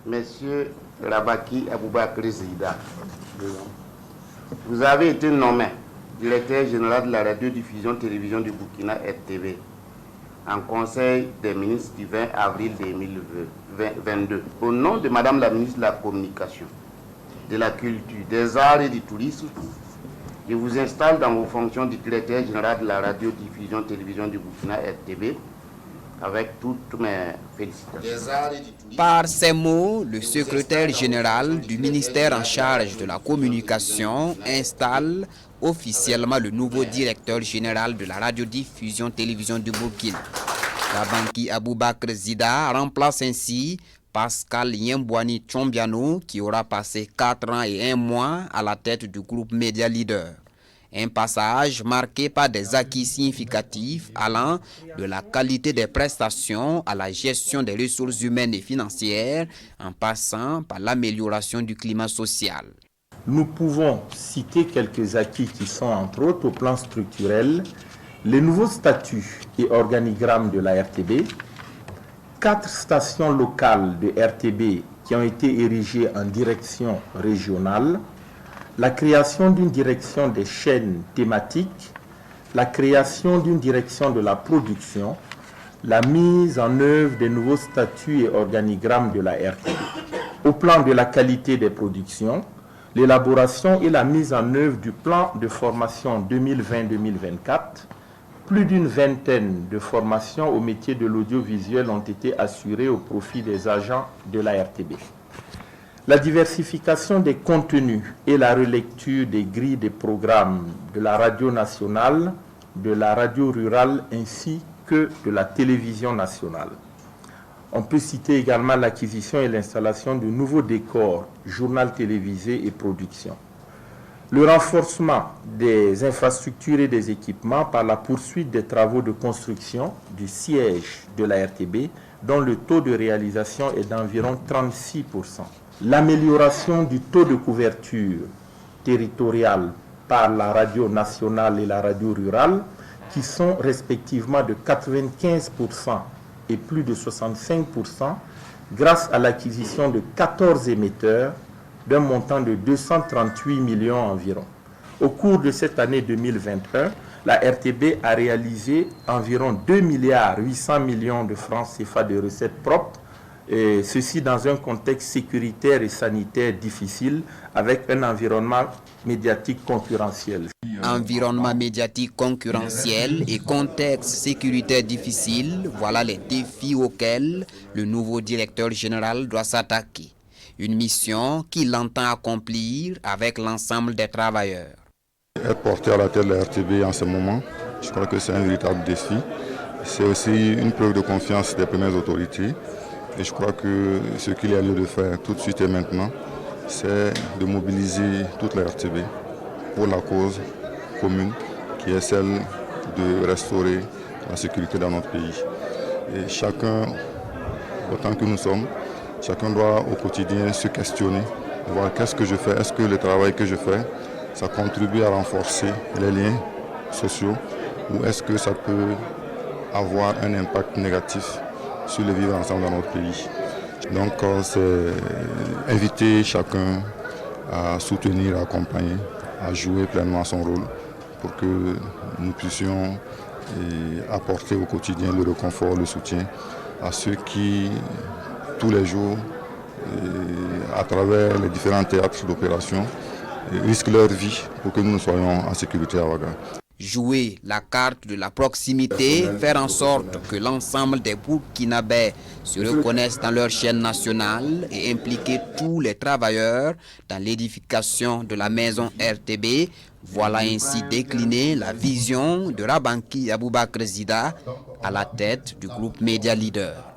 Monsieur Rabaki Aboubakr Zida, vous avez été nommé directeur général de la radiodiffusion télévision du Burkina RTV en Conseil des ministres du 20 avril 2022. Au nom de Madame la ministre de la Communication, de la Culture, des Arts et du Tourisme, je vous installe dans vos fonctions de directeur général de la radiodiffusion télévision du Burkina RTV avec toutes mes félicitations. Par ces mots, le secrétaire général du ministère en charge de la communication installe officiellement le nouveau directeur général de la radiodiffusion télévision du Burkina. Rabanki Aboubakr Zida remplace ainsi Pascal Yembouani Tchombiano qui aura passé 4 ans et 1 mois à la tête du groupe Media Leader. Un passage marqué par des acquis significatifs allant de la qualité des prestations à la gestion des ressources humaines et financières en passant par l'amélioration du climat social. Nous pouvons citer quelques acquis qui sont entre autres au plan structurel, les nouveaux statuts et organigrammes de la RTB, 4 stations locales de RTB qui ont été érigées en direction régionale, la création d'une direction des chaînes thématiques, la création d'une direction de la production, la mise en œuvre des nouveaux statuts et organigrammes de la RTB. Au plan de la qualité des productions, l'élaboration et la mise en œuvre du plan de formation 2020-2024, plus d'une vingtaine de formations au métier de l'audiovisuel ont été assurées au profit des agents de la RTB. La diversification des contenus et la relecture des grilles des programmes de la radio nationale, de la radio rurale ainsi que de la télévision nationale. On peut citer également l'acquisition et l'installation de nouveaux décors, journal télévisé et production. Le renforcement des infrastructures et des équipements par la poursuite des travaux de construction du siège de la RTB, dont le taux de réalisation est d'environ 36%. L'amélioration du taux de couverture territoriale par la radio nationale et la radio rurale, qui sont respectivement de 95% et plus de 65%, grâce à l'acquisition de 14 émetteurs d'un montant de 238 millions environ. Au cours de cette année 2021, la RTB a réalisé environ 2 milliards 800 millions de francs CFA de recettes propres, et ceci dans un contexte sécuritaire et sanitaire difficile avec un environnement médiatique concurrentiel. Environnement médiatique concurrentiel et contexte sécuritaire difficile, voilà les défis auxquels le nouveau directeur général doit s'attaquer. Une mission qu'il entend accomplir avec l'ensemble des travailleurs. Être porté à la tête de la RTB en ce moment, je crois que c'est un véritable défi. C'est aussi une preuve de confiance des premières autorités. Et je crois que ce qu'il y a lieu de faire tout de suite et maintenant, c'est de mobiliser toute la RTB pour la cause commune qui est celle de restaurer la sécurité dans notre pays. Et chacun, autant que nous sommes, chacun doit au quotidien se questionner, voir qu'est-ce que je fais, est-ce que le travail que je fais, ça contribue à renforcer les liens sociaux ou est-ce que ça peut avoir un impact négatif sur le vivre ensemble dans notre pays. Donc c'est inviter chacun à soutenir, à accompagner, à jouer pleinement son rôle pour que nous puissions apporter au quotidien le réconfort, le soutien à ceux qui, tous les jours, à travers les différents théâtres d'opération, risquent leur vie pour que nous soyons en sécurité à Ouaga. Jouer la carte de la proximité, faire en sorte que l'ensemble des Burkinabés se reconnaissent dans leur chaîne nationale et impliquer tous les travailleurs dans l'édification de la maison RTB. Voilà ainsi décliner la vision de Rabanki Aboubakr Zida à la tête du groupe Media Leader.